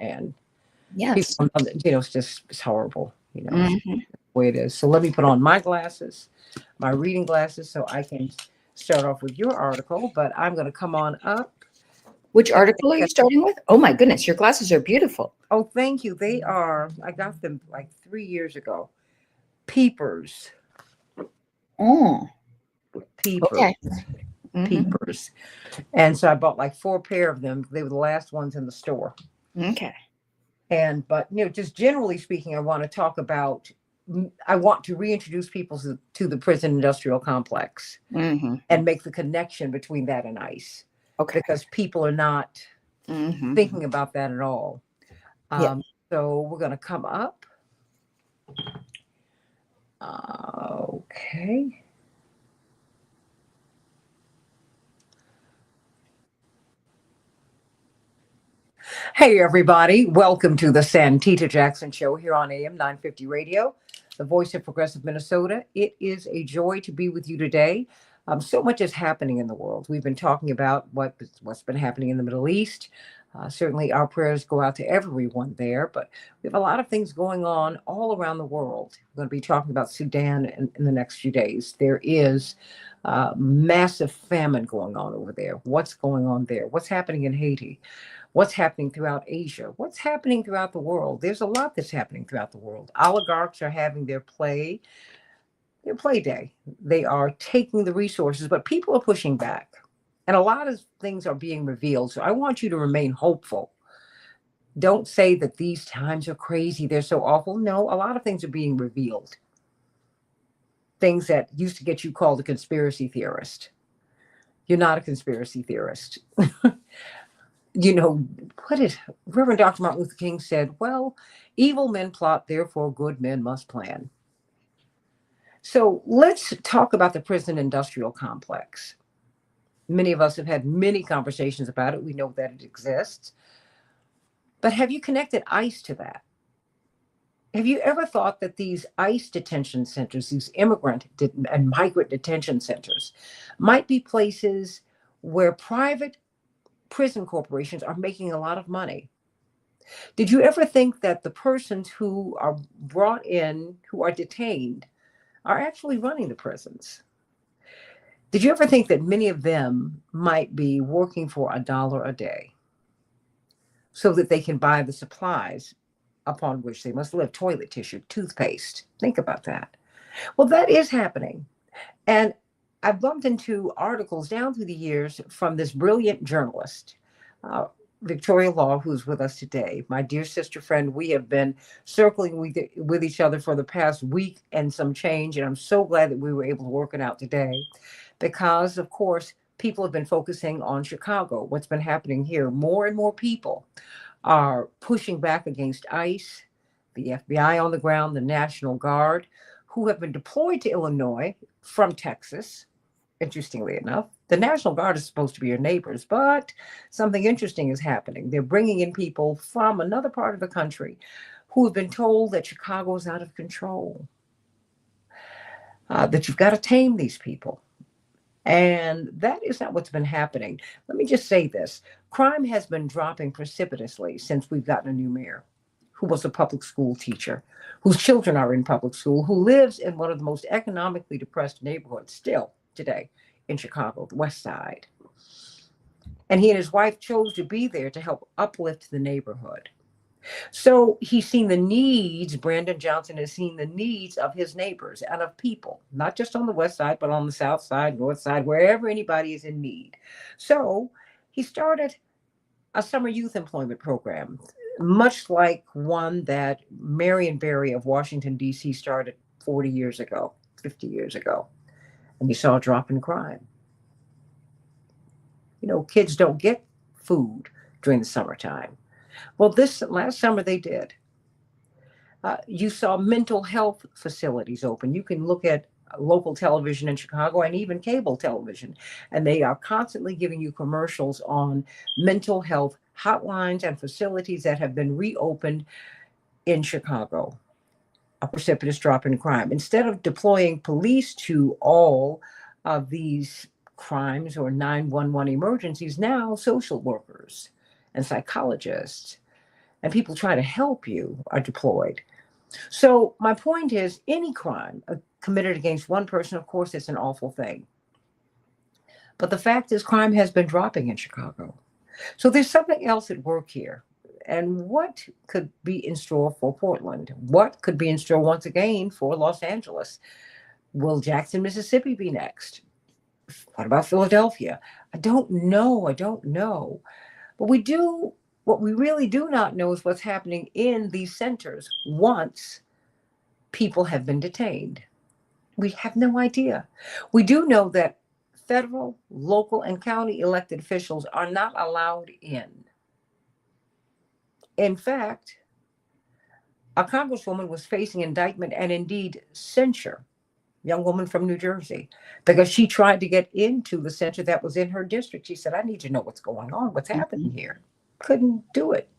And Yes. people, it's horrible, it's Hmm. the way it is. So let me put on my glasses, my reading glasses, so I can start off with your article, but I'm going to come on up. Which article are you starting with? Oh my goodness, your glasses are beautiful. Oh, thank you. I got them like 3 years ago. Peepers, Oh, peepers, okay. Hmm. peepers. And so I bought like 4 pair of them. They were the last ones in the store. Okay. But just generally speaking, I want to reintroduce people to the prison industrial complex Hmm. and make the connection between that and ICE, Okay. because people are not Hmm. thinking about that at all. Yeah. So we're going to come up. Okay. Hey, everybody. Welcome to the Santita Jackson Show here on AM 950 Radio, the voice of progressive Minnesota. It is a joy to be with you today. So much is happening in the world. We've been talking about what's been happening in the Middle East. Certainly, our prayers go out to everyone there, but we have a lot of things going on all around the world. We're going to be talking about Sudan in the next few days. There is massive famine going on over there. What's going on there? What's happening in Haiti? What's happening throughout Asia? What's happening throughout the world? There's a lot that's happening throughout the world. Oligarchs are having their play day. They are taking the resources, but people are pushing back. And a lot of things are being revealed. So I want you to remain hopeful. Don't say that these times are crazy, they're so awful. No, a lot of things are being revealed. Things that used to get you called a conspiracy theorist. You're not a conspiracy theorist. you know, what did Reverend Dr. Martin Luther King said? Well, evil men plot, therefore good men must plan. So let's talk about the prison industrial complex. Many of us have had many conversations about it. We know that it exists. But have you connected ICE to that? Have you ever thought that these ICE detention centers, these and migrant detention centers, might be places where private prison corporations are making a lot of money? Did you ever think that the persons who are brought in, who are detained, are actually running the prisons? Did you ever think that many of them might be working for $1 a day so that they can buy the supplies upon which they must live? Toilet tissue, toothpaste. Think about that. Well, that is happening. And I've bumped into articles down through the years from this brilliant journalist, uh, Victoria Law, who's with us today. My dear sister friend, we have been circling with each other for the past week and some change. And I'm so glad that we were able to work it out today because, of course, people have been focusing on Chicago, what's been happening here. More and more people are pushing back against ICE, the FBI on the ground, the National Guard, who have been deployed to Illinois from Texas. Interestingly enough, the National Guard is supposed to be your neighbors, but something interesting is happening. They're bringing in people from another part of the country who have been told that Chicago is out of control, that you've got to tame these people. And that is not what's been happening. Let me just say this. Crime has been dropping precipitously since we've gotten a new mayor who was a public school teacher, whose children are in public school, who lives in one of the most economically depressed neighborhoods still today in Chicago, the West Side. And he and his wife chose to be there to help uplift the neighborhood. So he's seen the needs, Brandon Johnson has seen the needs of his neighbors and of people, not just on the West Side, but on the South Side, North Side, wherever anybody is in need. So he started a summer youth employment program, much like one that Marion Barry of Washington, D.C. started 40 years ago, 50 years ago. And you saw a drop in crime. Kids don't get food during the summertime. Well, this last summer they did. You saw mental health facilities open. You can look at local television in Chicago and even cable television, and they are constantly giving you commercials on mental health hotlines and facilities that have been reopened in Chicago. A precipitous drop in crime. Instead of deploying police to all of these crimes or 911 emergencies, now social workers and psychologists and people try to help you are deployed. So my point is, any crime committed against one person, of course, it's an awful thing. But the fact is, crime has been dropping in Chicago. So there's something else at work here. And what could be in store for Portland? What could be in store once again for Los Angeles? Will Jackson, Mississippi be next? What about Philadelphia? I don't know. I don't know. But what we really do not know is what's happening in these centers once people have been detained. We have no idea. We do know that federal, local, and county elected officials are not allowed in. In fact, a congresswoman was facing indictment and indeed censure, young woman from New Jersey, because she tried to get into the center that was in her district. She said, I need to know what's going on, what's happening here. Couldn't do it.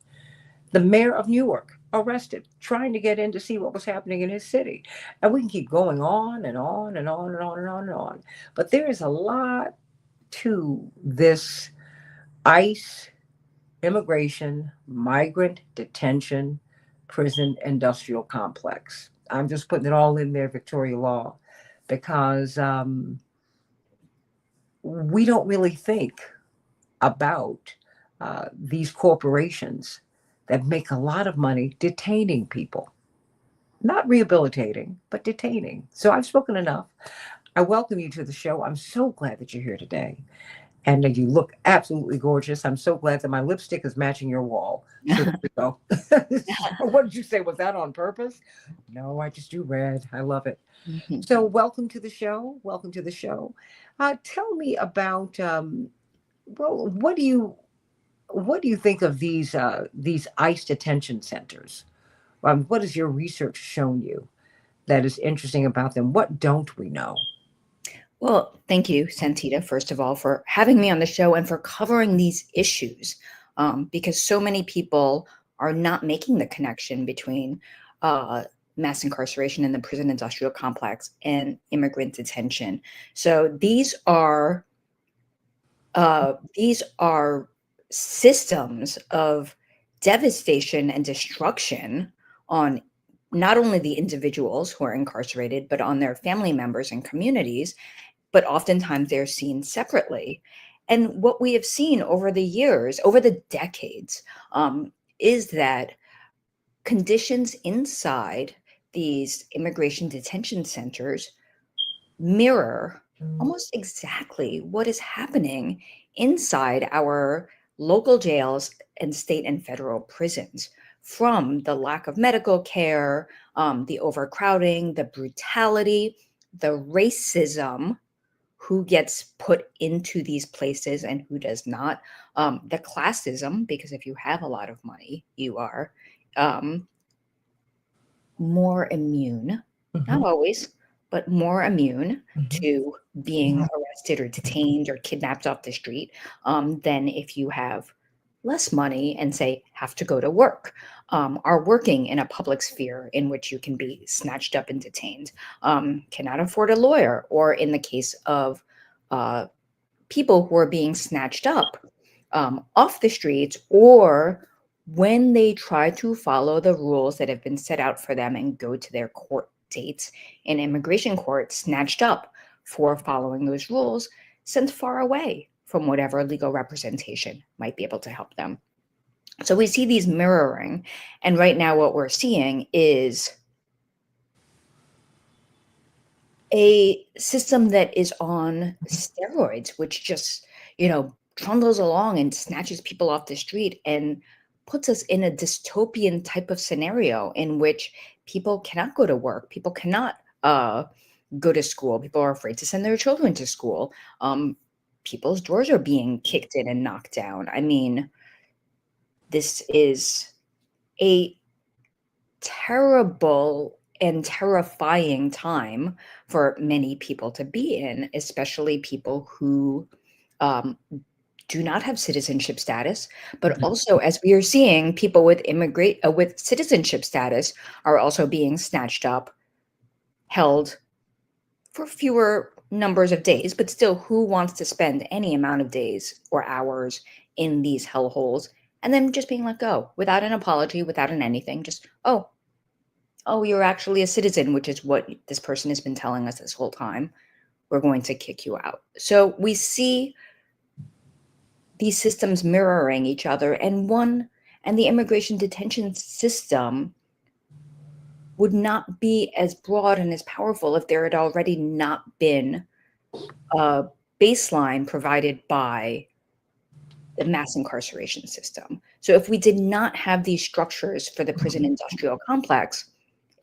The mayor of Newark arrested, trying to get in to see what was happening in his city. And we can keep going on and on and on and on and on and on. But there is a lot to this ICE, immigration, migrant detention, prison industrial complex. I'm just putting it all in there, Victoria Law, because we don't really think about these corporations that make a lot of money detaining people, not rehabilitating, but detaining. So I've spoken enough. I welcome you to the show. I'm so glad that you're here today. And you look absolutely gorgeous. I'm so glad that my lipstick is matching your wall. So there we go. What did you say? Was that on purpose? No, I just do red. I love it. So welcome to the show. Welcome to the show. Tell me about, well, what do you think of these ICE detention centers? What has your research shown you that is interesting about them? What don't we know? Well, thank you, Santita, first of all, for having me on the show and for covering these issues, because so many people are not making the connection between mass incarceration in the prison industrial complex and immigrant detention. So these are systems of devastation and destruction on not only the individuals who are incarcerated, but on their family members and communities. But oftentimes they're seen separately. And what we have seen over the years, over the decades, is that conditions inside these immigration detention centers mirror almost exactly what is happening inside our local jails and state and federal prisons, from the lack of medical care, the overcrowding, the brutality, the racism, who gets put into these places and who does not, the classism, because if you have a lot of money, you are more immune, not always, but more immune to being arrested or detained or kidnapped off the street than if you have less money and say have to go to work, are working in a public sphere in which you can be snatched up and detained, cannot afford a lawyer, or in the case of people who are being snatched up off the streets, or when they try to follow the rules that have been set out for them and go to their court dates in immigration court, snatched up for following those rules, sent far away from whatever legal representation might be able to help them. So we see these mirroring. And right now what we're seeing is a system that is on steroids, which just, trundles along and snatches people off the street and puts us in a dystopian type of scenario in which people cannot go to work, people cannot go to school, people are afraid to send their children to school, people's doors are being kicked in and knocked down. I mean, this is a terrible and terrifying time for many people to be in, especially people who do not have citizenship status, but also, as we are seeing, people with with citizenship status are also being snatched up, held for fewer numbers of days, but still, who wants to spend any amount of days or hours in these hellholes and then just being let go without an apology, without an anything. Just, oh, you're actually a citizen, which is what this person has been telling us this whole time. We're going to kick you out. So we see these systems mirroring each other, and the immigration detention system would not be as broad and as powerful if there had already not been a baseline provided by the mass incarceration system. So if we did not have these structures for the prison industrial complex,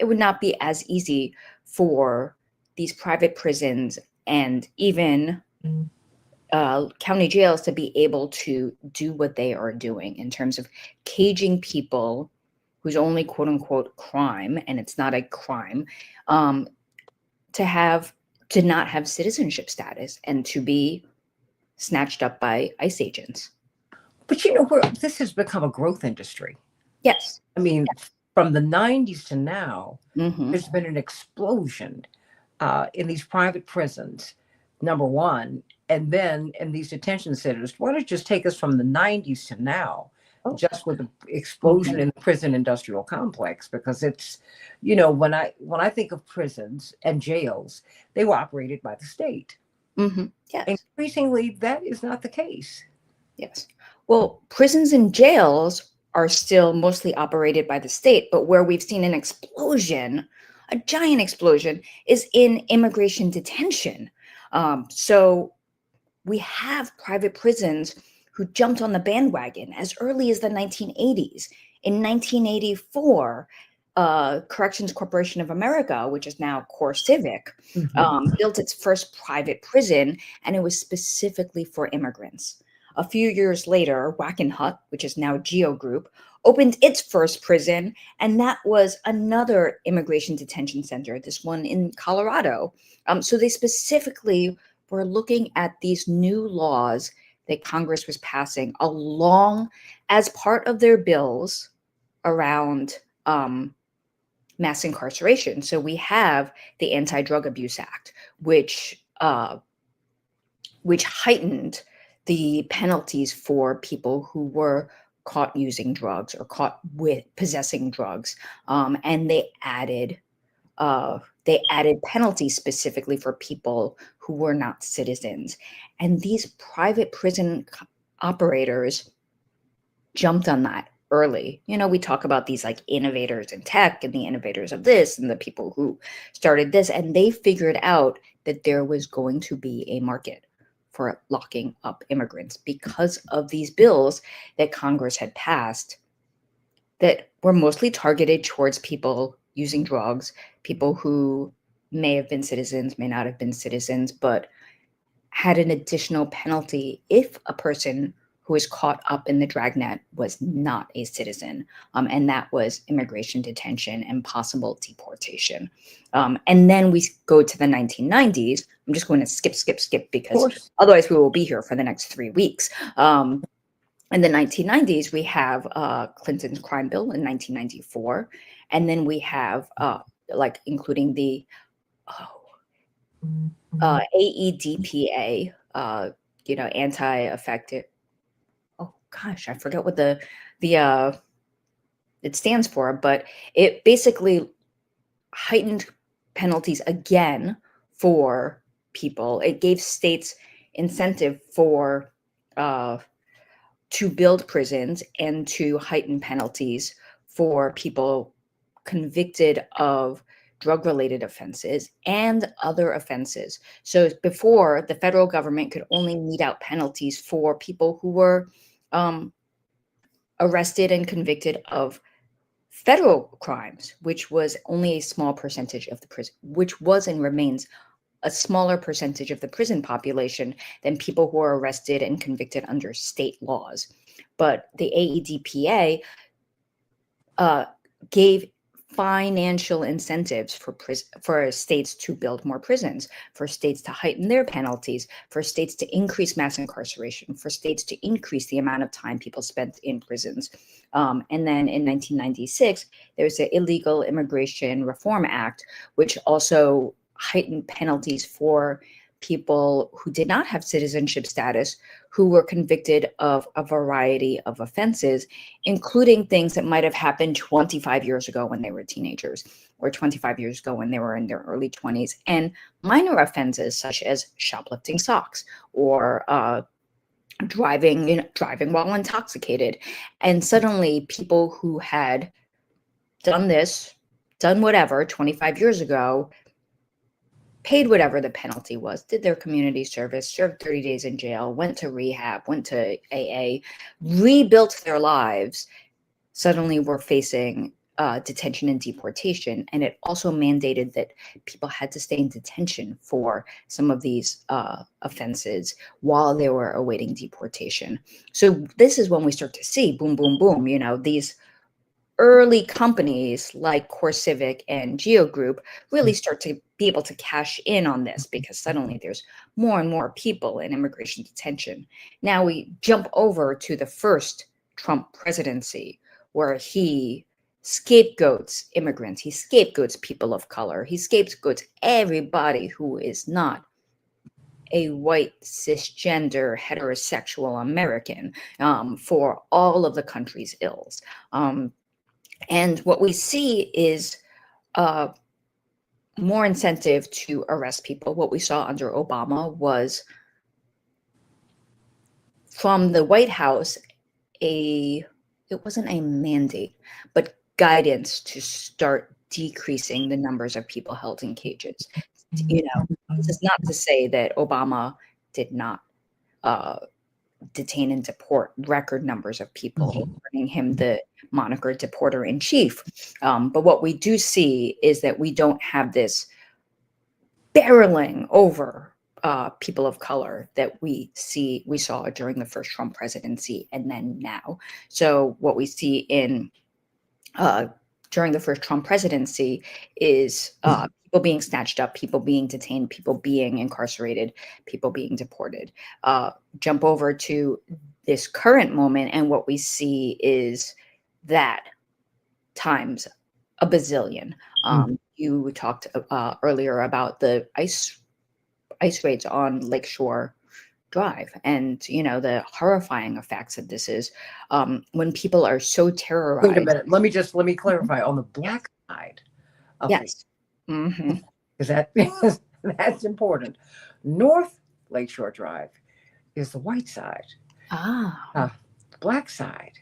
it would not be as easy for these private prisons and even county jails to be able to do what they are doing in terms of caging people whose only quote unquote crime, and it's not a crime, to not have citizenship status and to be snatched up by ICE agents. But this has become a growth industry. Yes. I mean, from the 90s to now, Mm-hmm. there's been an explosion in these private prisons, number one, and then in these detention centers. Why don't you just take us from the 90s to now, just with the explosion in the prison industrial complex? Because it's, when I think of prisons and jails, they were operated by the state. Mm-hmm. Yes. Increasingly, that is not the case. Yes. Well, prisons and jails are still mostly operated by the state, but where we've seen an explosion, a giant explosion, is in immigration detention. So we have private prisons who jumped on the bandwagon as early as the 1980s. In 1984, Corrections Corporation of America, which is now Core Civic, built its first private prison, and it was specifically for immigrants. A few years later, Wackenhut, which is now Geo Group, opened its first prison, and that was another immigration detention center, this one in Colorado. So they specifically were looking at these new laws that Congress was passing along as part of their bills around mass incarceration. So we have the Anti-Drug Abuse Act, which heightened the penalties for people who were caught using drugs or caught with possessing drugs, and they added penalties specifically for people who were not citizens. And these private prison operators jumped on that early. We talk about these like innovators in tech and the innovators of this and the people who started this, and they figured out that there was going to be a market for locking up immigrants because of these bills that Congress had passed that were mostly targeted towards people using drugs, people who may have been citizens, may not have been citizens, but had an additional penalty if a person who was caught up in the dragnet was not a citizen, and that was immigration detention and possible deportation. And then we go to the 1990s. I'm just going to skip because otherwise we will be here for the next 3 weeks. In the 1990s, we have Clinton's crime bill in 1994, and then we have including the AEDPA, anti-affective. Oh gosh, I forget what the it stands for, but it basically heightened penalties again for people. It gave states incentive for to build prisons and to heighten penalties for people convicted of drug-related offenses and other offenses. So before, the federal government could only mete out penalties for people who were arrested and convicted of federal crimes, which was only a small percentage of the prison, which was and remains a smaller percentage of the prison population than people who are arrested and convicted under state laws. But the AEDPA gave financial incentives for states to build more prisons, for states to heighten their penalties, for states to increase mass incarceration, for states to increase the amount of time people spent in prisons. And then in 1996, there was the Illegal Immigration Reform Act, which also heightened penalties for people who did not have citizenship status, who were convicted of a variety of offenses, including things that might have happened 25 years ago when they were teenagers, or 25 years ago when they were in their early 20s, and minor offenses such as shoplifting socks or driving while intoxicated. And suddenly people who had done whatever 25 years ago, paid whatever the penalty was, did their community service, served 30 days in jail, went to rehab, went to AA, rebuilt their lives, suddenly were facing detention and deportation. And it also mandated that people had to stay in detention for some of these offenses while they were awaiting deportation. So this is when we start to see boom, boom, boom, these early companies like CoreCivic and Geo Group really start to be able to cash in on this, because suddenly there's more and more people in immigration detention. Now we jump over to the first Trump presidency, where he scapegoats immigrants, he scapegoats people of color, he scapegoats everybody who is not a white, cisgender, heterosexual American for all of the country's ills. And what we see is more incentive to arrest people. What we saw under Obama was, from the White House, it wasn't a mandate, but guidance to start decreasing the numbers of people held in cages. This is not to say that Obama did not detain and deport record numbers of people, earning him the moniker deporter in chief. But what we do see is that we don't have this barreling over people of color that we saw during the first Trump presidency and then now. So what we see in during the first Trump presidency is people being snatched up, people being detained, people being incarcerated, people being deported. Jump over to this current moment, and what we see is that times a bazillion. You talked earlier about the ice raids on Lakeshore Drive, and the horrifying effects of this is when people are so terrorized. Wait a minute. Let me clarify on the black side of yes, because that's important. North Lakeshore Drive is the white side. The black side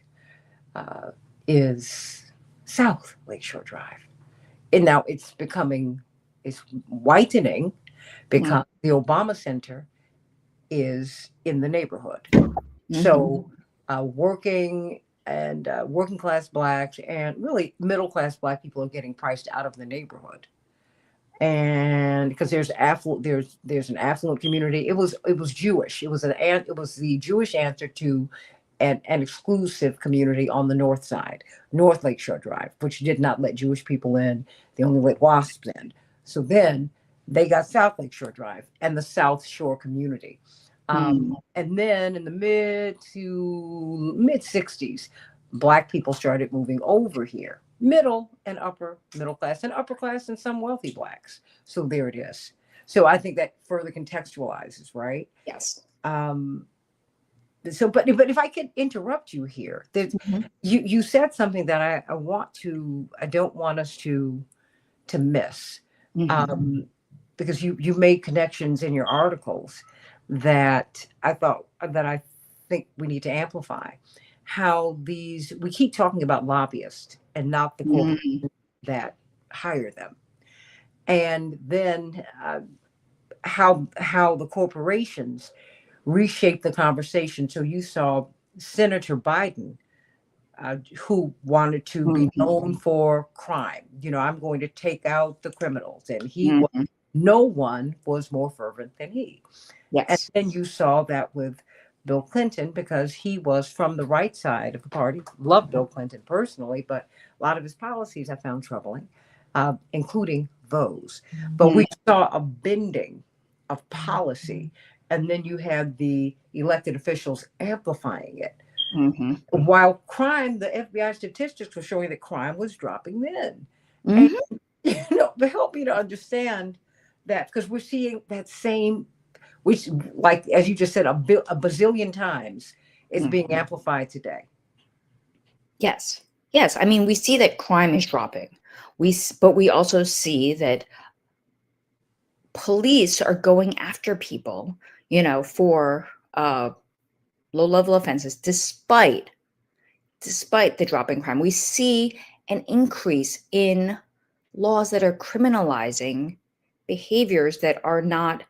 is South Lakeshore Drive, and now it's whitening because the Obama Center is in the neighborhood. So working class blacks and really middle class black people are getting priced out of the neighborhood. And because there's an affluent community. It was Jewish. It was the Jewish answer to an exclusive community on the north side, North Lakeshore Drive, which did not let Jewish people in. They only let WASPs in. So then they got South Lakeshore Drive and the South Shore community. And then in the mid 60s, black people started moving over here, middle and upper middle class and upper class and some wealthy blacks. So there it is. So I think that further contextualizes, right? Yes. So, but if I could interrupt you here, you said something that I don't want us to miss, because you made connections in your articles that I think we need to amplify. How we keep talking about lobbyists and not the corporations that hire them, and then how the corporations reshape the conversation. So you saw Senator Biden, who wanted to be known for crime. I'm going to take out the criminals, and no one was more fervent than he. Yes. And then you saw that with Bill Clinton, because he was from the right side of the party. Loved Bill Clinton personally, but a lot of his policies I found troubling, including those. But we saw a bending of policy, and then you had the elected officials amplifying it. While crime, the FBI statistics were showing that crime was dropping then. And, but help me to understand that, because we're seeing that same which, like as you just said, a bazillion times, is being amplified today. Yes. Yes. I mean, we see that crime is dropping. But we also see that police are going after people, for low-level offenses, despite the drop in crime. We see an increase in laws that are criminalizing behaviors that are not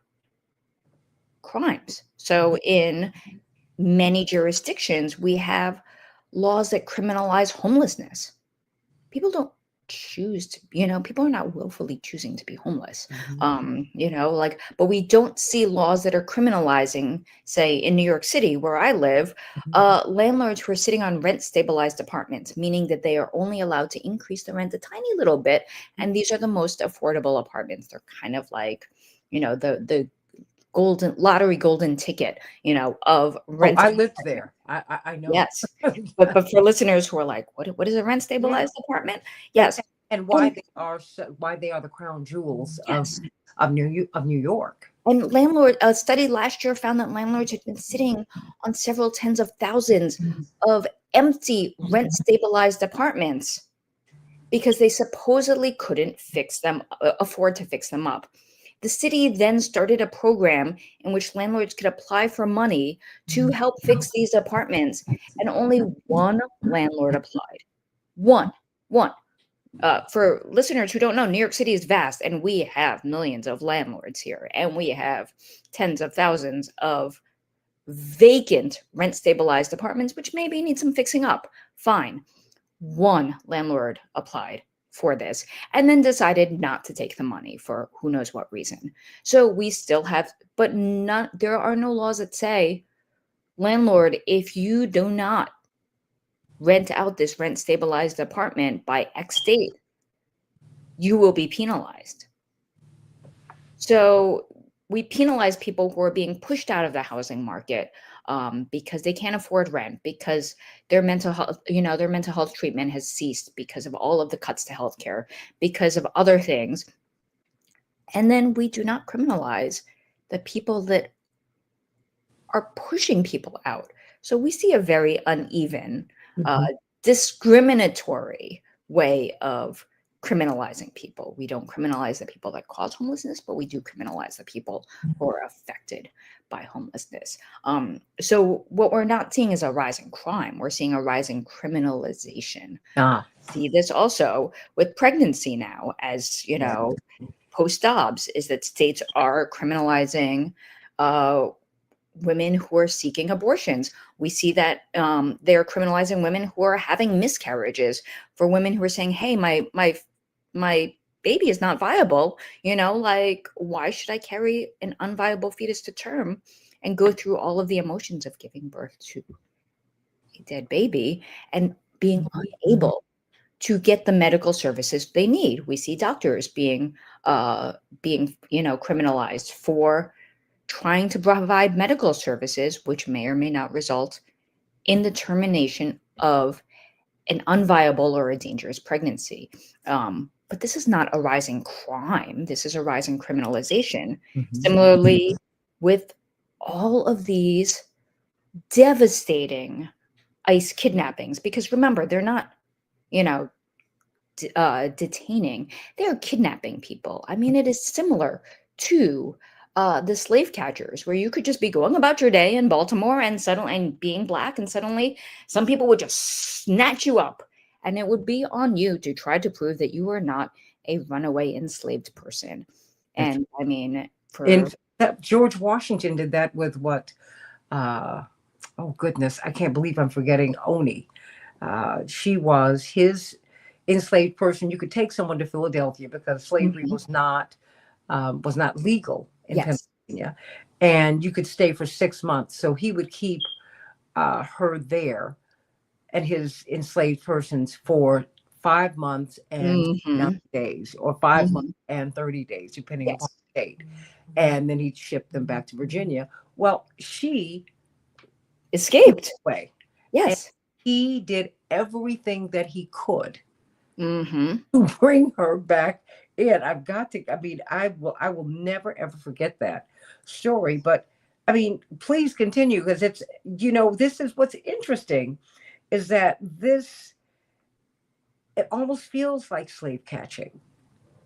crimes. So in many jurisdictions, we have laws that criminalize homelessness. People don't choose to, people are not willfully choosing to be homeless. But we don't see laws that are criminalizing, say in New York City, where I live, landlords who are sitting on rent stabilized apartments, meaning that they are only allowed to increase the rent a tiny little bit. And these are the most affordable apartments. They're kind of like, the golden ticket, of Oh, rent. I lived there. I know. Yes. But for listeners who are like, what is a rent stabilized apartment? Yes. And why they are why they are the crown jewels Yes. of New York. And a study last year found that landlords had been sitting on several tens of thousands of empty rent stabilized apartments because they supposedly couldn't afford to fix them up. The city then started a program in which landlords could apply for money to help fix these apartments, and only one landlord applied. One. For listeners who don't know, New York City is vast, and we have millions of landlords here, and we have tens of thousands of vacant rent-stabilized apartments, which maybe need some fixing up. Fine. One landlord applied for this and then decided not to take the money for who knows what reason. So we still have, but there are no laws that say, landlord, if you do not rent out this rent stabilized apartment by X date, you will be penalized. So we penalize people who are being pushed out of the housing market because they can't afford rent, because their mental health treatment has ceased because of all of the cuts to healthcare, because of other things. And then we do not criminalize the people that are pushing people out. So we see a very uneven, discriminatory way of criminalizing people. We don't criminalize the people that cause homelessness, but we do criminalize the people who are affected by homelessness. So what we're not seeing is a rise in crime. We're seeing a rise in criminalization. See this also with pregnancy now, as post Dobbs, is that states are criminalizing women who are seeking abortions. We see that they're criminalizing women who are having miscarriages, for women who are saying, hey, my baby is not viable, why should I carry an unviable fetus to term and go through all of the emotions of giving birth to a dead baby and being unable to get the medical services they need. We see doctors being criminalized for trying to provide medical services, which may or may not result in the termination of an unviable or a dangerous pregnancy. But this is not a rising crime. This is a rising criminalization. Similarly, with all of these devastating ICE kidnappings, because remember, they're not, detaining, they're kidnapping people. I mean, it is similar to the slave catchers, where you could just be going about your day in Baltimore and being Black, and suddenly some people would just snatch you up, and it would be on you to try to prove that you are not a runaway enslaved person. And I mean, George Washington did that with what? Oh goodness, I can't believe I'm forgetting Oni. She was his enslaved person. You could take someone to Philadelphia because slavery was not legal in Pennsylvania, and you could stay for 6 months. So he would keep her there and his enslaved persons for 5 months and 9 days, or 5 months and 30 days, depending upon the state. And then he'd ship them back to Virginia. Well, she escaped. Way. Yes. And he did everything that he could to bring her back in. I will never ever forget that. story. But I mean, please continue because it's, this is what's interesting is that it almost feels like slave catching.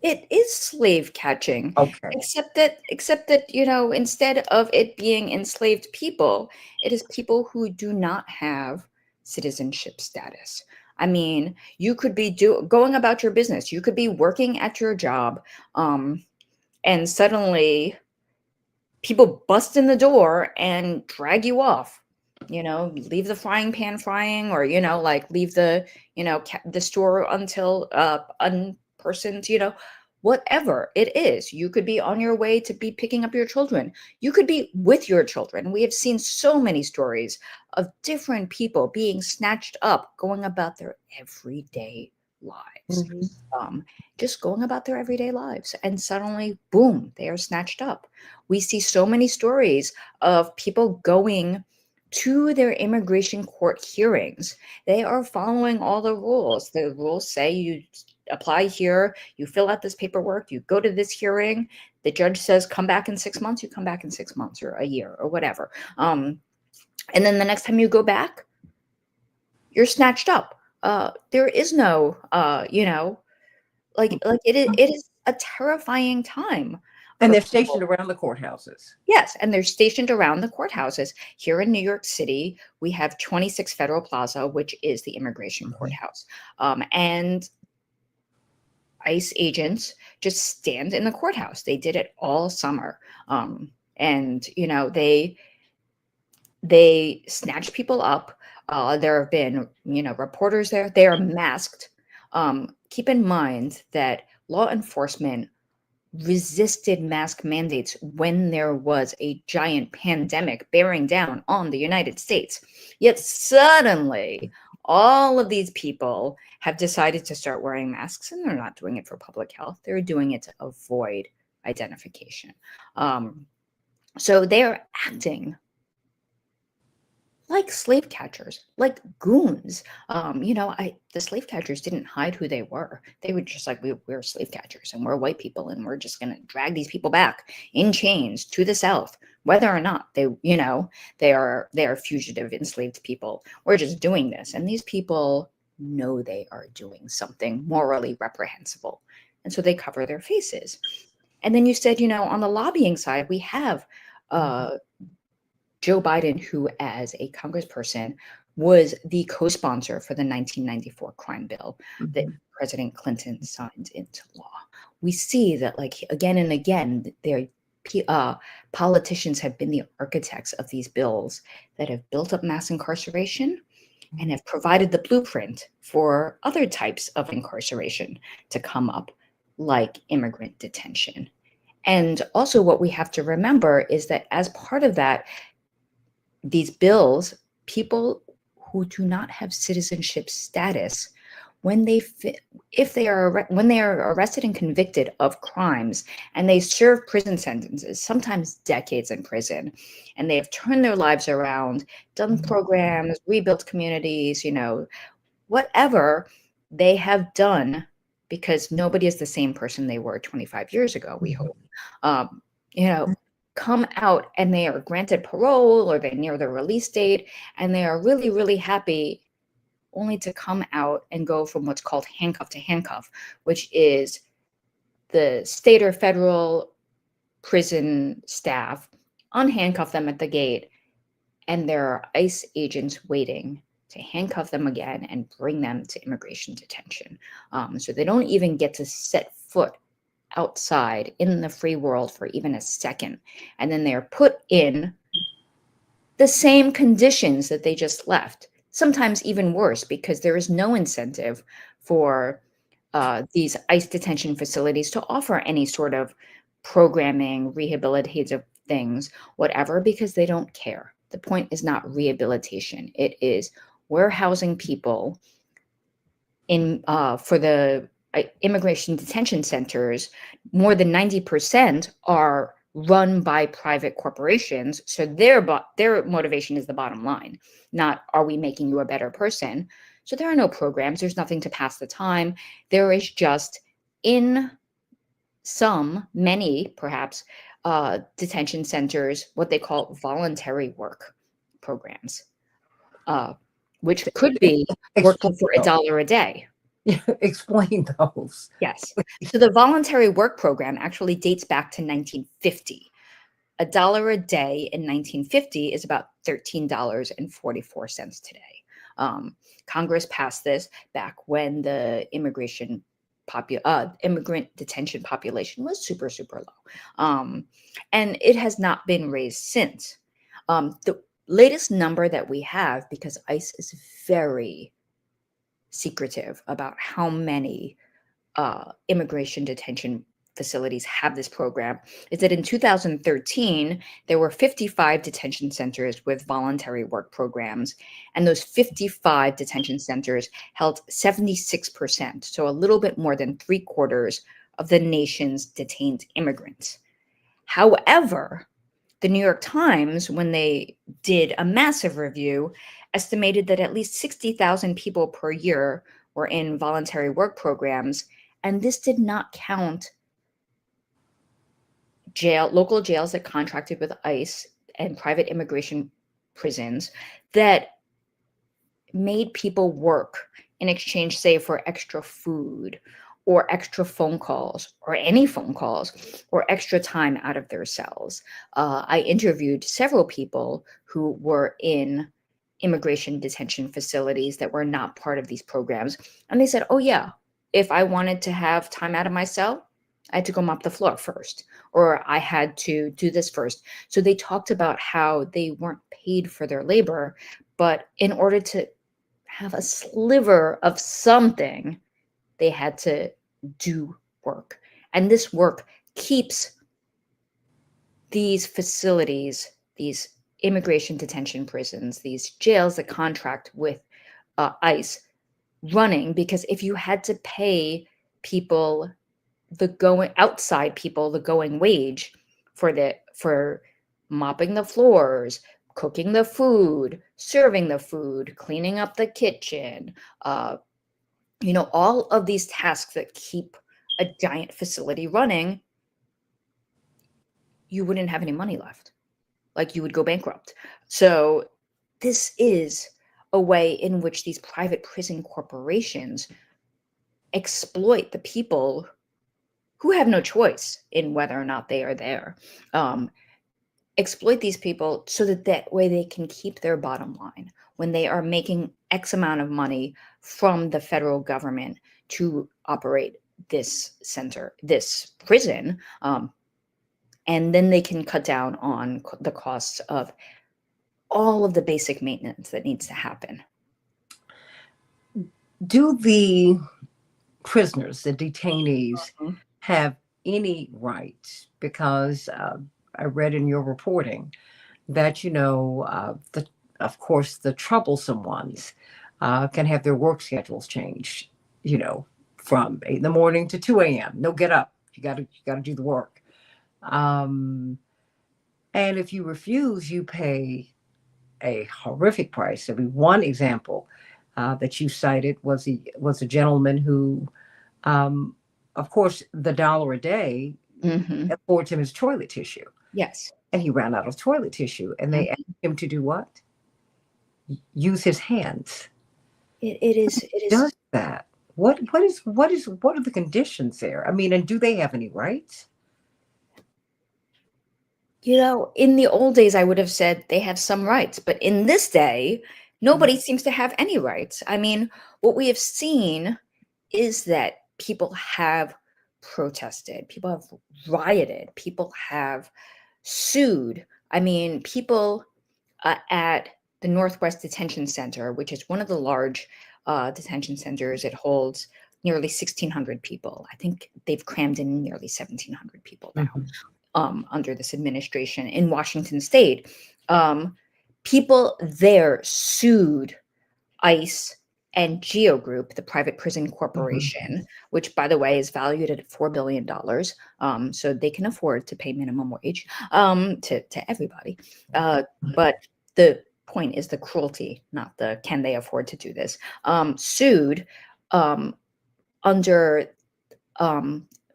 It is slave catching, Okay. except that, instead of it being enslaved people, it is people who do not have citizenship status. I mean, you could be going about your business. You could be working at your job, and suddenly people bust in the door and drag you off. Leave the frying pan frying, or like leave the store until unpersoned. Whatever it is. You could be on your way to be picking up your children. You could be with your children. We have seen so many stories of different people being snatched up, going about their everyday lives. Mhm. Just going about their everyday lives, and suddenly, boom, they are snatched up. We see so many stories of people going to their immigration court hearings. They are following all the rules. The rules say you apply here, you fill out this paperwork, you go to this hearing. The judge says, come back in 6 months, you come back in 6 months or a year or whatever. And then the next time you go back, you're snatched up. There is no, it is a terrifying time And for they're people. stationed around the courthouses. Yes, and they're stationed around the courthouses. Here in New York City, we have 26 Federal Plaza, which is the immigration courthouse. And ICE agents just stand in the courthouse. They did it all summer. And they snatch people up. There have been, reporters there. They are masked. Keep in mind that law enforcement resisted mask mandates when there was a giant pandemic bearing down on the United States. Yet suddenly, all of these people have decided to start wearing masks, and they're not doing it for public health. They're doing it to avoid identification. So they're acting like slave catchers, like goons. The slave catchers didn't hide who they were. They were just like, we're slave catchers and we're white people and we're just going to drag these people back in chains to the South, whether or not they are fugitive enslaved people. We're just doing this. And these people know they are doing something morally reprehensible. And so they cover their faces. And then you said, on the lobbying side, we have Joe Biden, who as a congressperson was the co-sponsor for the 1994 crime bill that President Clinton signed into law. We see that, like, again and again, politicians have been the architects of these bills that have built up mass incarceration and have provided the blueprint for other types of incarceration to come up, like immigrant detention. And also what we have to remember is that as part of that, these bills, people who do not have citizenship status, when they are arrested and convicted of crimes and they serve prison sentences, sometimes decades in prison, and they have turned their lives around, done programs, rebuilt communities, whatever they have done, because nobody is the same person they were 25 years ago, we hope. Come out and they are granted parole or they near their release date, and they are really, really happy, only to come out and go from what's called handcuff to handcuff, which is the state or federal prison staff unhandcuff them at the gate, and there are ICE agents waiting to handcuff them again and bring them to immigration detention. So they don't even get to set foot outside in the free world for even a second. And then they're put in the same conditions that they just left, sometimes even worse, because there is no incentive for these ICE detention facilities to offer any sort of programming, rehabilitative things, whatever, because they don't care. The point is not rehabilitation. It is, we're housing people in for the immigration detention centers. More than 90% are run by private corporations. So their motivation is the bottom line, not are we making you a better person. So there are no programs. There's nothing to pass the time. There is just, in many perhaps, detention centers what they call voluntary work programs, which could be Explain working for those. $1 a day. Explain those. Yes. So the voluntary work program actually dates back to 1950. $1 a day in 1950 is about $13.44 today. Congress passed this back when the immigrant detention population was super, super low. And it has not been raised since. The latest number that we have, because ICE is very secretive about how many immigration detention facilities have this program, is that in 2013, there were 55 detention centers with voluntary work programs. And those 55 detention centers held 76%, so a little bit more than 3/4 of the nation's detained immigrants. However, the New York Times, when they did a massive review, estimated that at least 60,000 people per year were in voluntary work programs. And this did not count local jails that contracted with ICE and private immigration prisons that made people work in exchange, say, for extra food or extra phone calls or any phone calls or extra time out of their cells. I interviewed several people who were in immigration detention facilities that were not part of these programs. And they said, oh, yeah, if I wanted to have time out of my cell, I had to go mop the floor first, or I had to do this first. So they talked about how they weren't paid for their labor, but in order to have a sliver of something, they had to do work. And this work keeps these facilities, these immigration detention prisons, these jails that contract with ICE running, because if you had to pay people the going wage for mopping the floors, cooking the food, serving the food, cleaning up the kitchen, all of these tasks that keep a giant facility running, you wouldn't have any money left. Like, you would go bankrupt. So this is a way in which these private prison corporations exploit the people who have no choice in whether or not they are there. Exploit these people so that way they can keep their bottom line when they are making X amount of money from the federal government to operate this center, this prison. And then they can cut down on the costs of all of the basic maintenance that needs to happen. Do the prisoners, the detainees, Mhm. have any rights? Because I read in your reporting that, of course, the troublesome ones can have their work schedules changed, from 8 in the morning to 2 a.m. No, get up. You gotta do the work. And if you refuse, you pay a horrific price. I mean, one example that you cited was a gentleman who, um, of course, the $1 a day Mhm. affords him his toilet tissue, Yes. and he ran out of toilet tissue, and they Mhm. asked him to do what? Use his hands. It is. Does that? What are the conditions there? I mean, and do they have any rights? In the old days, I would have said they have some rights, but in this day, nobody seems to have any rights. I mean, what we have seen is that people have protested, people have rioted, people have sued. I mean, people at the Northwest Detention Center, which is one of the large detention centers, it holds nearly 1,600 people. I think they've crammed in nearly 1,700 people now. Mhm. Under this administration in Washington State. People there sued ICE and Geo Group, the private prison corporation, which, by the way, is valued at $4 billion. So they can afford to pay minimum wage to everybody. But the point is the cruelty, not the can they afford to do this. Sued under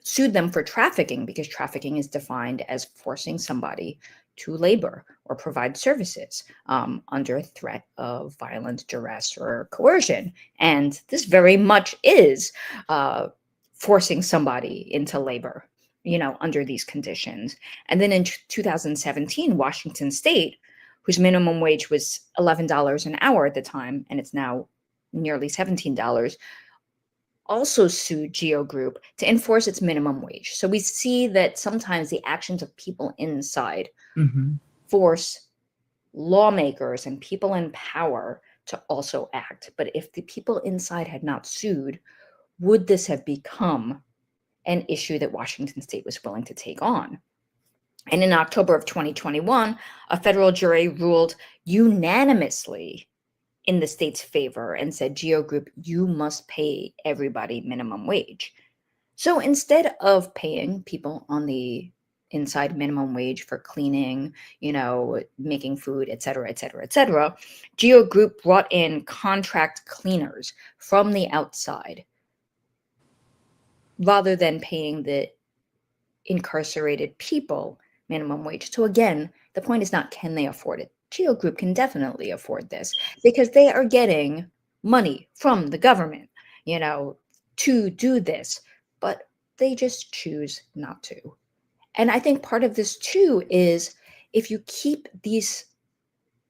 sued them for trafficking, because trafficking is defined as forcing somebody to labor or provide services under threat of violence, duress, or coercion. And this very much is forcing somebody into labor, under these conditions. And then in 2017, Washington State, whose minimum wage was $11 an hour at the time, and it's now nearly $17, also sued Geo Group to enforce its minimum wage. So we see that sometimes the actions of people inside force lawmakers and people in power to also act. But if the people inside had not sued, would this have become an issue that Washington State was willing to take on? And in October of 2021, a federal jury ruled unanimously in the state's favor and said, Geo Group, you must pay everybody minimum wage. So instead of paying people on the inside minimum wage for cleaning, making food, et cetera, Geo Group brought in contract cleaners from the outside rather than paying the incarcerated people minimum wage. So again, the point is not, can they afford it? Geo Group can definitely afford this because they are getting money from the government, to do this, but they just choose not to. And I think part of this too is if you keep these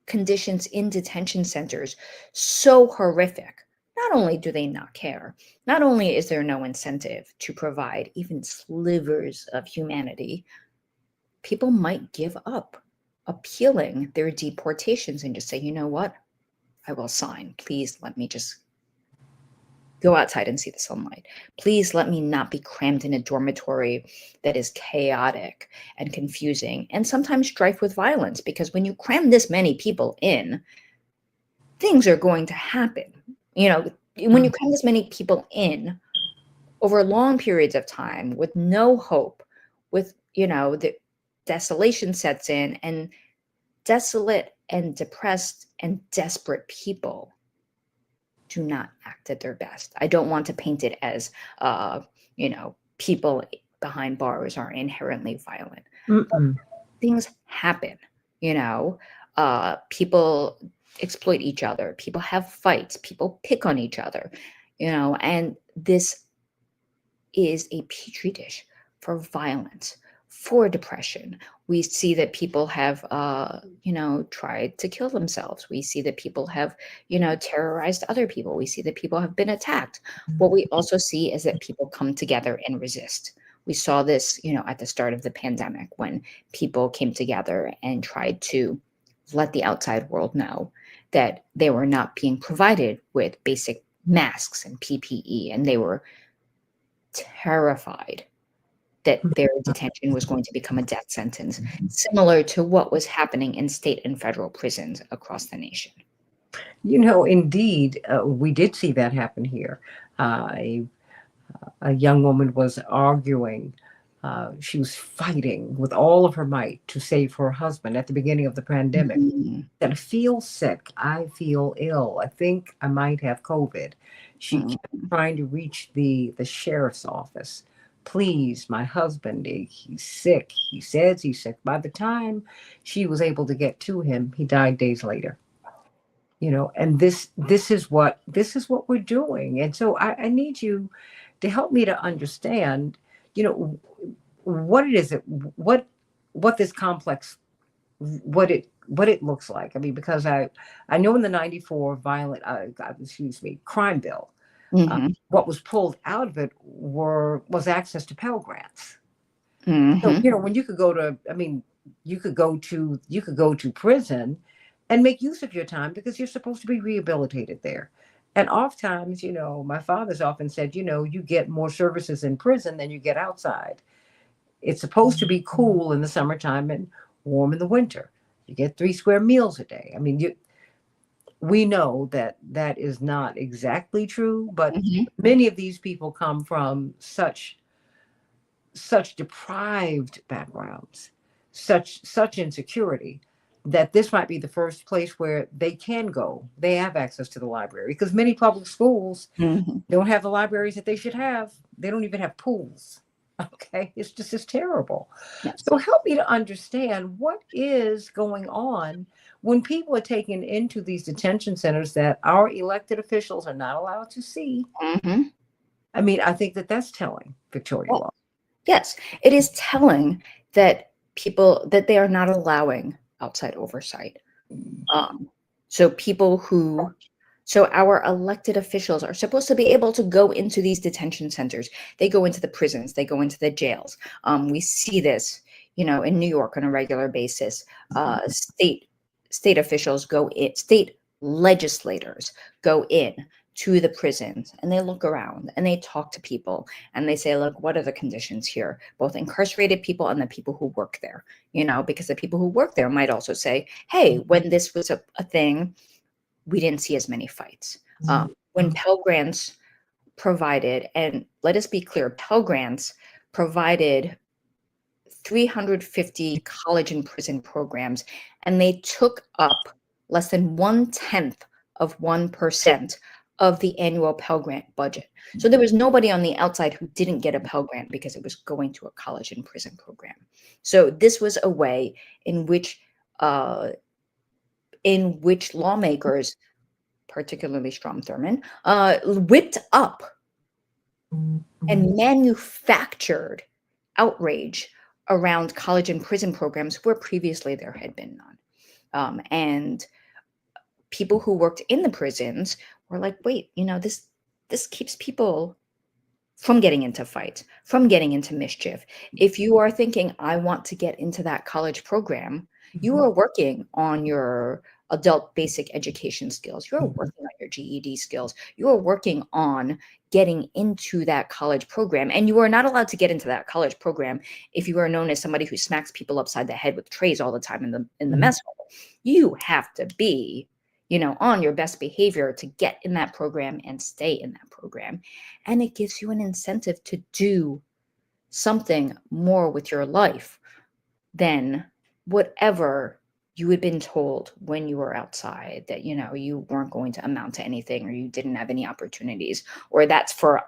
conditions in detention centers so horrific, not only do they not care, not only is there no incentive to provide even slivers of humanity, people might give up appealing their deportations and just say, you know what, I will sign. Please let me just go outside and see the sunlight. Please let me not be crammed in a dormitory that is chaotic and confusing and sometimes strife with violence, because when you cram this many people in, things are going to happen. When you cram this many people in over long periods of time with no hope, with, the desolation sets in, and desolate and depressed and desperate people do not act at their best. I don't want to paint it as, people behind bars are inherently violent. Things happen, people exploit each other. People have fights. People pick on each other, and this is a petri dish for violence, for depression. We see that people have, tried to kill themselves. We see that people have, terrorized other people. We see that people have been attacked. What we also see is that people come together and resist. We saw this, at the start of the pandemic when people came together and tried to let the outside world know that they were not being provided with basic masks and PPE, and they were terrified that their detention was going to become a death sentence, similar to what was happening in state and federal prisons across the nation. Indeed, we did see that happen here. A young woman was arguing. She was fighting with all of her might to save her husband at the beginning of the pandemic. That I feel sick. I feel ill. I think I might have COVID. She kept trying to reach the sheriff's office. Please, my husband, he's sick. He says he's sick. By the time she was able to get to him, he died days later. And this is what we're doing. And so I need you to help me to understand, what it is, what this complex, what it looks like. I mean, because I know in the 94 crime bill, what was pulled out of it was access to Pell Grants. So, when you could go to prison and make use of your time because you're supposed to be rehabilitated there. And oftentimes, my father's often said, you get more services in prison than you get outside. It's supposed to be cool in the summertime and warm in the winter. You get 3 square meals a day. I mean, we know that is not exactly true, but many of these people come from such deprived backgrounds, such insecurity, that this might be the first place where they can go. They have access to the library, because many public schools don't have the libraries that they should have. They don't even have pools. Okay, it's terrible. Yes. So help me to understand what is going on when people are taken into these detention centers that our elected officials are not allowed to see. Hmm. I mean, I think that that's telling, Victoria Law. Yes, it is telling that they are not allowing outside oversight. Um, so people who, so our elected officials are supposed to be able to go into these detention centers. They go into the prisons, they go into the jails. We see this, in New York on a regular basis. State officials go in, state legislators go in to the prisons, and they look around and they talk to people and they say, look, what are the conditions here? Both incarcerated people and the people who work there, because the people who work there might also say, hey, when this was a thing, we didn't see as many fights. When Pell Grants provided, and let us be clear, Pell Grants provided 350 college and prison programs, and they took up less than 1/10 of 1% of the annual Pell Grant budget. So there was nobody on the outside who didn't get a Pell Grant because it was going to a college and prison program. So this was a way in which uh, lawmakers, particularly Strom Thurmond, whipped up and manufactured outrage around college and prison programs where previously there had been none. And people who worked in the prisons were like, wait, this keeps people from getting into fights, from getting into mischief. If you are thinking, I want to get into that college program, you are working on your adult basic education skills. You're working on your GED skills. You are working on getting into that college program. And you are not allowed to get into that college program if you are known as somebody who smacks people upside the head with trays all the time in the mess hall. You have to be, on your best behavior to get in that program and stay in that program. And it gives you an incentive to do something more with your life than whatever you had been told when you were outside, that you weren't going to amount to anything, or you didn't have any opportunities, or that's for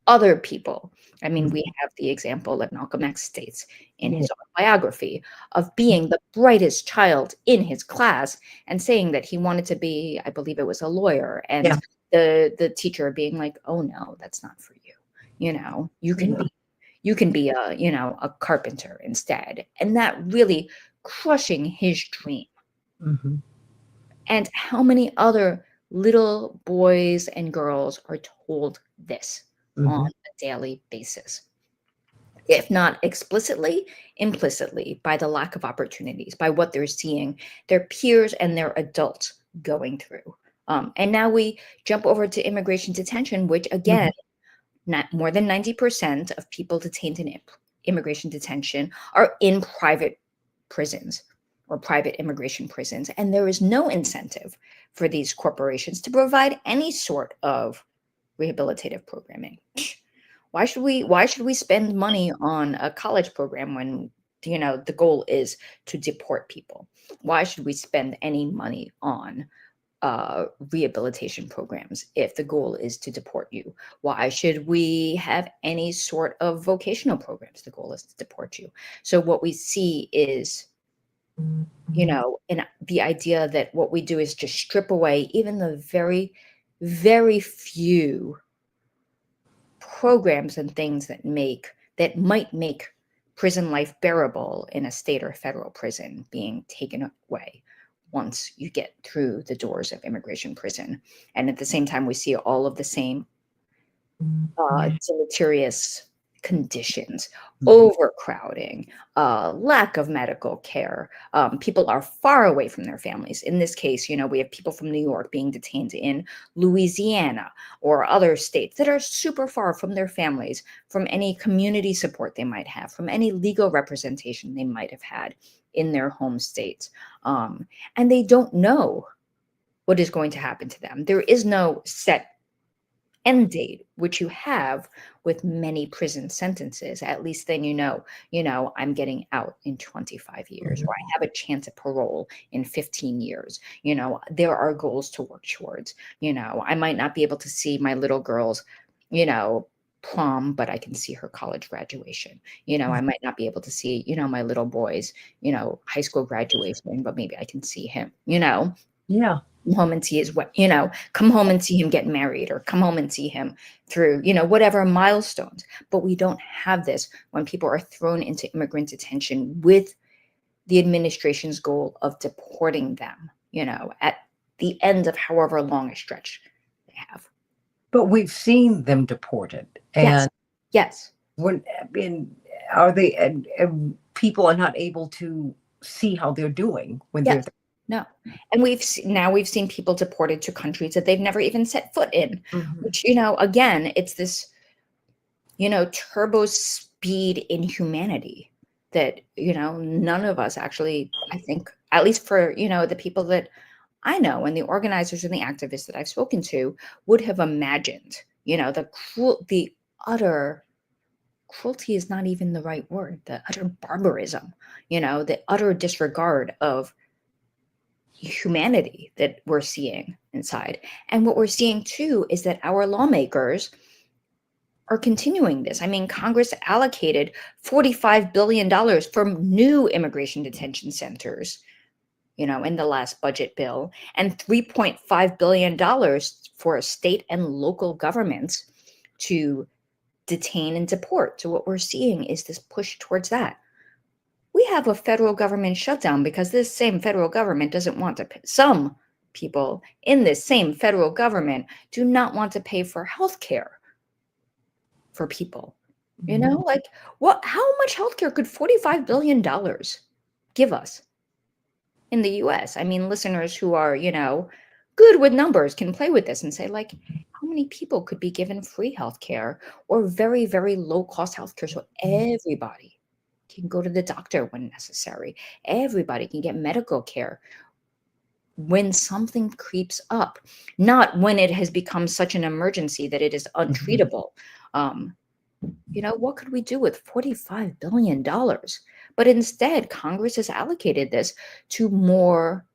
other people. I mean, we have the example that Malcolm X states in his autobiography of being the brightest child in his class and saying that he wanted to be, I believe it was a lawyer, and the teacher being like, oh no, that's not for you. You can be a carpenter instead. And that really crushing his dream. And how many other little boys and girls are told this on a daily basis? If not explicitly, implicitly, by the lack of opportunities, by what they're seeing their peers and their adults going through. And now we jump over to immigration detention, which again, not more than 90% of people detained in immigration detention are in private prisons or private immigration prisons. And there is no incentive for these corporations to provide any sort of rehabilitative programming. Why should we spend money on a college program when the goal is to deport people? Why should we spend any money on rehabilitation programs if the goal is to deport you? Why should we have any sort of vocational programs? The goal is to deport you. So what we see is, in the idea that what we do is just strip away even the very, very few programs and things that might make prison life bearable in a state or federal prison being taken away once you get through the doors of immigration prison. And at the same time, we see all of the same deleterious conditions, overcrowding, lack of medical care. People are far away from their families. In this case, we have people from New York being detained in Louisiana or other states that are super far from their families, from any community support they might have, from any legal representation they might have had in their home states. And they don't know what is going to happen to them. There is no set end date, which you have with many prison sentences. At least then I'm getting out in 25 years, or I have a chance at parole in 15 years. There are goals to work towards. I might not be able to see my little girls, prom, but I can see her college graduation. I might not be able to see, my little boy's, high school graduation, but maybe I can see him, Yeah. come home and see come home and see him get married, or come home and see him through, whatever milestones. But we don't have this when people are thrown into immigrant detention with the administration's goal of deporting them, at the end of however long a stretch they have. But we've seen them deported. Yes. And Yes. when in are they and people are not able to see how they're doing when Yes. they're No. And we've seen people deported to countries that they've never even set foot in, which, again, it's this, turbo speed inhumanity that, none of us actually, I think, at least for, the people that I know and the organizers and the activists that I've spoken to, would have imagined, the utter cruelty is not even the right word, the utter barbarism, the utter disregard of humanity that we're seeing inside. And what we're seeing too is that our lawmakers are continuing this. I mean, Congress allocated $45 billion for new immigration detention centers, in the last budget bill, and $3.5 billion for state and local governments to detain and deport. So what we're seeing is this push towards that. We have a federal government shutdown because this same federal government doesn't want to pay. Some people in this same federal government do not want to pay for health care for people. Like, how much health care could $45 billion give us in the US? I mean, listeners who are, good with numbers can play with this and say, like, how many people could be given free health care or very, very low cost health care so everybody can go to the doctor when necessary? Everybody can get medical care when something creeps up, not when it has become such an emergency that it is untreatable. What could we do with $45 billion? But instead, Congress has allocated this to more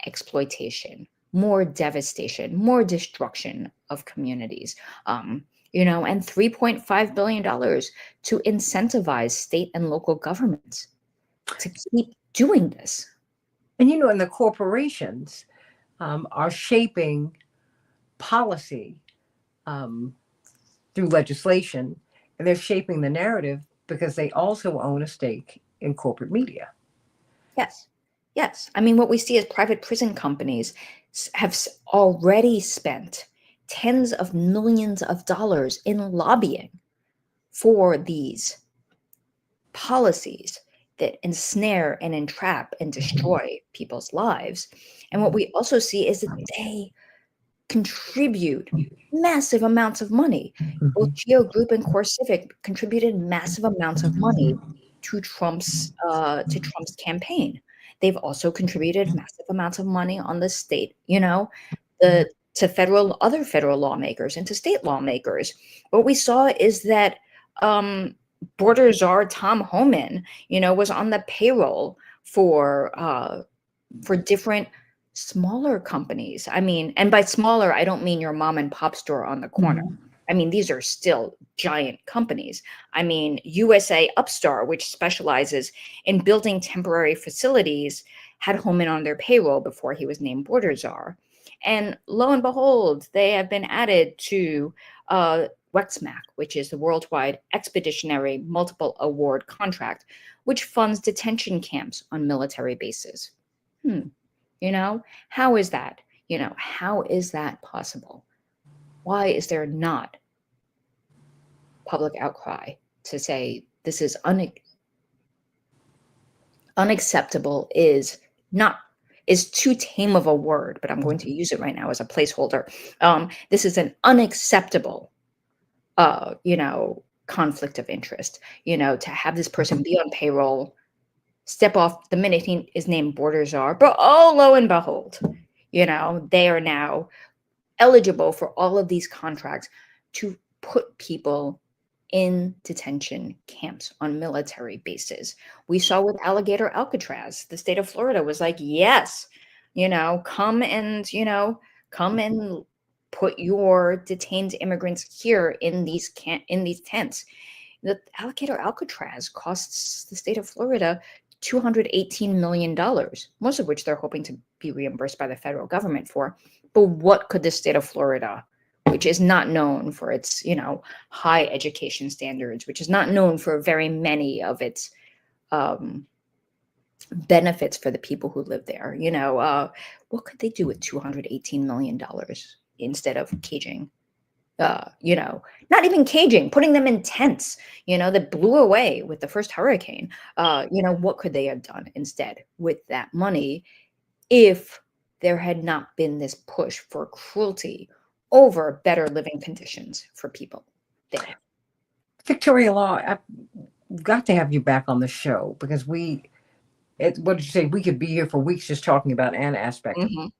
exploitation, more devastation, more destruction of communities. And $3.5 billion to incentivize state and local governments to keep doing this. and and the corporations are shaping policy through legislation, and they're shaping the narrative because they also own a stake in corporate media. Yes. Yes. I mean, what we see is private prison companies have already spent tens of millions of dollars in lobbying for these policies that ensnare and entrap and destroy people's lives. And what we also see is that they contribute massive amounts of money. Both Geo Group and Core Civic contributed massive amounts of money to Trump's campaign. They've also contributed massive amounts of money on the state, to other federal lawmakers and to state lawmakers. What we saw is that border czar Tom Homan, was on the payroll for different smaller companies. I mean, and by smaller, I don't mean your mom and pop store on the corner. I mean, these are still giant companies. I mean, USA Upstar, which specializes in building temporary facilities, had Homan on their payroll before he was named border czar. And lo and behold, they have been added to WEXMAC, which is the Worldwide Expeditionary Multiple Award Contract, which funds detention camps on military bases. How is that? How is that possible? Why is there not public outcry to say this is unacceptable? Is too tame of a word, but I'm going to use it right now as a placeholder. This is an unacceptable conflict of interest, to have this person be on payroll, step off the minute he is named border czar, but lo and behold, they are now eligible for all of these contracts to put people in detention camps on military bases. We saw with Alligator Alcatraz, the state of Florida was like, yes, come and put your detained immigrants here in these tents. The alligator Alcatraz costs the state of Florida $218 million, most of which they're hoping to be reimbursed by the federal government for. But what could the state of Florida, which is not known for its, high education standards, which is not known for very many of its benefits for the people who live there, what could they do with $218 million instead of caging? Not even caging, putting them in tents, that blew away with the first hurricane. What could they have done instead with that money if there had not been this push for cruelty over better living conditions for people there? Victoria Law, I've got to have you back on the show because what did you say? We could be here for weeks just talking about an aspect of Mhm.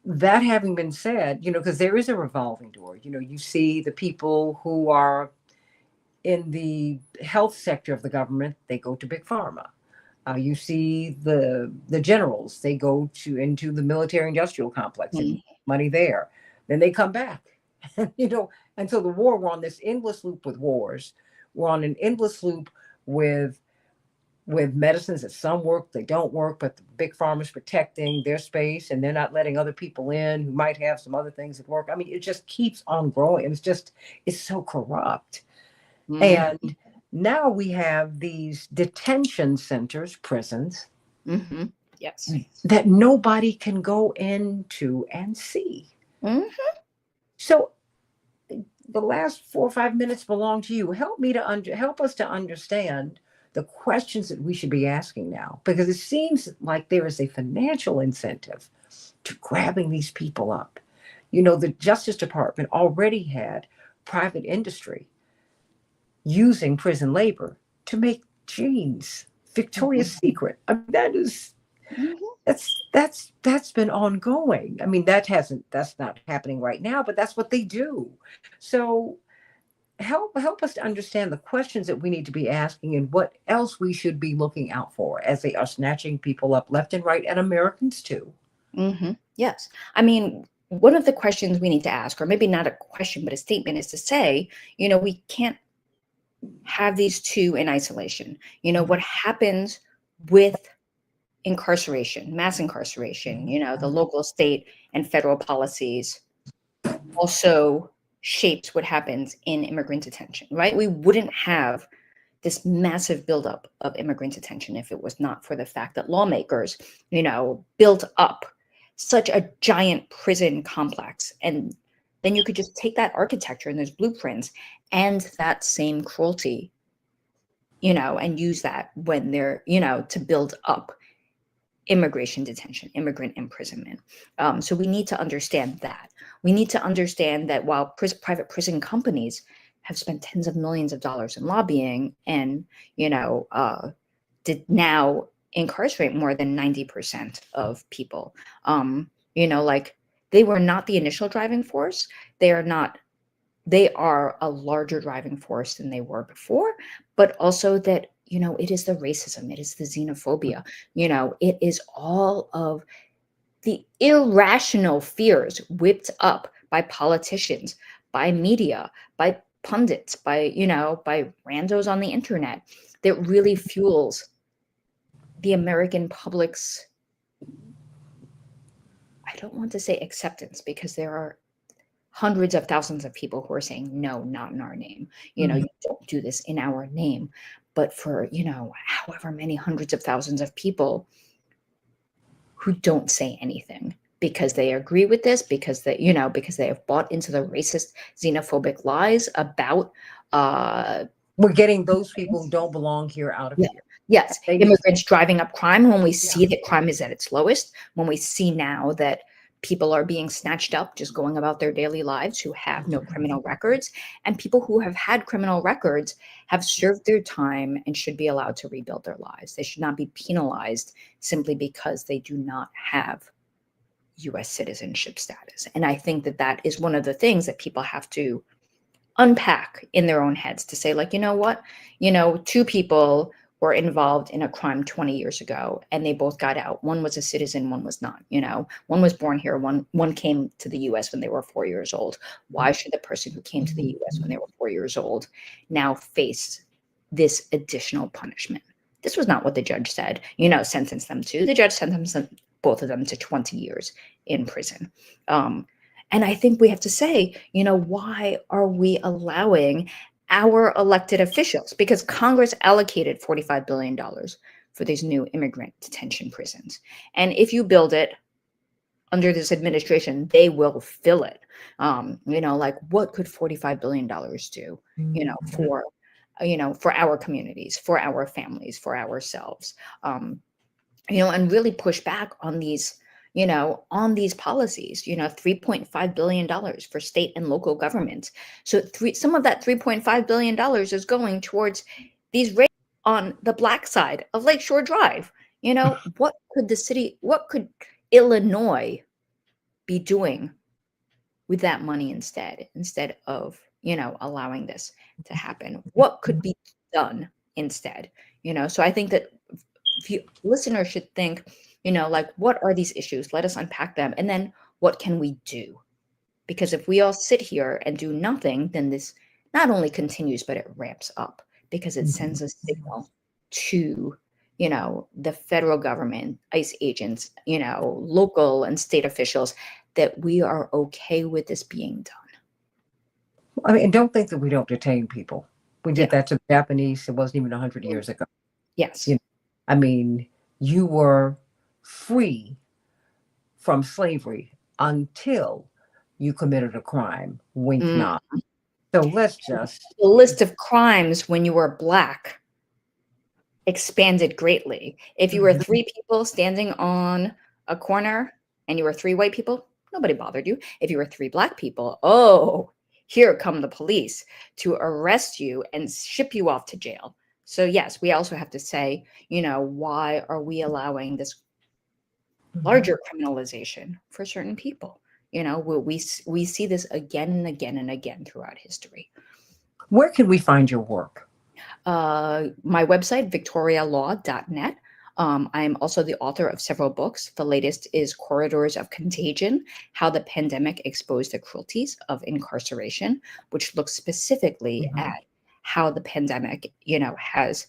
that. Having been said, because there is a revolving door. You see the people who are in the health sector of the government, they go to big pharma. You see the generals, they go into the military industrial complex and Mhm. money there. Then they come back. And so we're on this endless loop with wars. We're on an endless loop with medicines that some work, they don't work, but the big pharma's protecting their space and they're not letting other people in who might have some other things that work. I mean, it just keeps on growing. And it's so corrupt. Mhm. And now we have these detention centers, prisons, Mhm. Yes. that nobody can go into and see. Mhm. So the last 4 or 5 minutes belong to you. Help us to understand the questions that we should be asking now, because it seems like there is a financial incentive to grabbing these people up. The Justice Department already had private industry using prison labor to make jeans. Mhm. Victoria's Secret. I mean, Mhm. that's been ongoing. I mean, that's not happening right now, but that's what they do. So help us to understand the questions that we need to be asking and what else we should be looking out for as they are snatching people up left and right, and Americans too. Mhm. Yes. I mean, one of the questions we need to ask, or maybe not a question, but a statement, is to say, we can't have these two in isolation. What happens with incarceration, mass incarceration, the local, state, and federal policies also shapes what happens in immigrant detention, right? We wouldn't have this massive buildup of immigrant detention if it was not for the fact that lawmakers, built up such a giant prison complex. And then you could just take that architecture and those blueprints and that same cruelty, and use that when they're, to build up immigration detention, immigrant imprisonment. So we need to understand that. We need to understand that while private prison companies have spent tens of millions of dollars in lobbying and, did now incarcerate more than 90% of people, like they were not the initial driving force. They are a larger driving force than they were before, but also that, it is the racism, it is the xenophobia, it is all of the irrational fears whipped up by politicians, by media, by pundits, by randos on the internet that really fuels the American public's, I don't want to say acceptance, because there are hundreds of thousands of people who are saying, no, not in our name. Mhm. You don't do this in our name. But for, however many hundreds of thousands of people who don't say anything because they agree with this, because because they have bought into the racist, xenophobic lies about, We're getting those people who don't belong here out of yeah, here. yes, They need to, immigrants driving up crime. When we yeah. see that crime is at its lowest, when we see now that people are being snatched up, just going about their daily lives, who have no criminal records, and people who have had criminal records have served their time and should be allowed to rebuild their lives. They should not be penalized simply because they do not have US citizenship status. And I think that that is one of the things that people have to unpack in their own heads, to say, like, you know what, two people were involved in a crime 20 years ago, and they both got out. One was a citizen, one was not. One was born here, one came to the U.S. when they were 4 years old. Why should the person who came to the U.S. when they were 4 years old now face this additional punishment? This was not what the judge said, sentenced them to. The judge sentenced both of them to 20 years in prison. And I think we have to say, why are we allowing our elected officials, because Congress allocated $45 billion for these new immigrant detention prisons. And if you build it under this administration, they will fill it. What could $45 billion do, for our communities, for our families, for ourselves, and really push back on these policies, $3.5 billion for state and local governments. So some of that $3.5 billion is going towards these raids on the Black side of Lakeshore Drive. What could Illinois be doing with that money instead of, allowing this to happen? What could be done instead? So I think that listeners should think, what are these issues? Let us unpack them. And then what can we do? Because if we all sit here and do nothing, then this not only continues, but it ramps up, because it sends a signal to, the federal government, ICE agents, local and state officials, that we are okay with this being done. I mean, don't think that we don't detain people. We did that to the Japanese. It wasn't even 100 years ago. Yes. I mean, you were free from slavery until you committed a crime. Wink, nod. So let's just... The list of crimes when you were Black expanded greatly. If you were 3 people standing on a corner and you were 3 white people, nobody bothered you. If you were 3 Black people, here come the police to arrest you and ship you off to jail. So yes, we also have to say, why are we allowing this larger criminalization for certain people? We see this again and again and again throughout history. Where can we find your work? My website, victorialaw.net. I am also the author of several books. The latest is Corridors of Contagion: How the Pandemic Exposed the Cruelties of Incarceration, which looks specifically at how the pandemic, has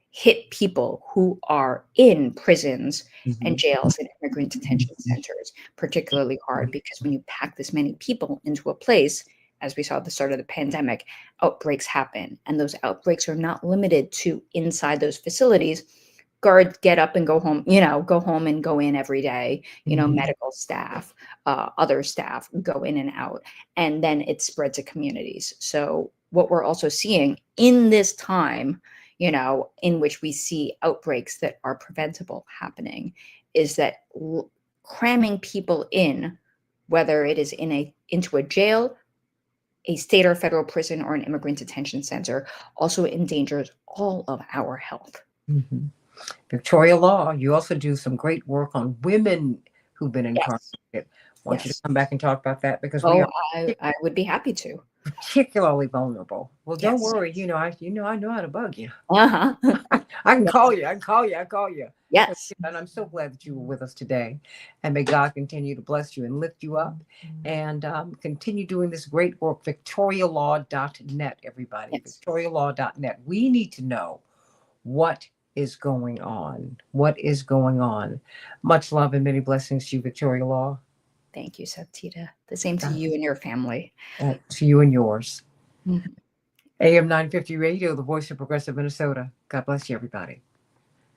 hit people who are in prisons and jails and immigrant detention centers particularly hard, because when you pack this many people into a place, as we saw at the start of the pandemic, outbreaks happen. And those outbreaks are not limited to inside those facilities. Guards get up and go home, go home and go in every day, medical staff, other staff go in and out, and then it spread to communities. So what we're also seeing in this time, in which we see outbreaks that are preventable happening, is that cramming people in, whether it is into a jail, a state or federal prison, or an immigrant detention center, also endangers all of our health. Victoria Law, you also do some great work on women who've been incarcerated. I want you to come back and talk about that, because I would be happy to. Particularly vulnerable. Well, don't worry. I know how to bug you. Uh-huh. I can call you. I can call you. Yes. And I'm so glad that you were with us today. And may God continue to bless you and lift you up, and continue doing this great work. VictoriaLaw.net, everybody. Yes. VictoriaLaw.net. We need to know what is going on. What is going on? Much love and many blessings to you, Victoria Law. Thank you, Santita. The same to you and your family. To you and yours. AM 950 Radio, the voice of progressive Minnesota. God bless you, everybody.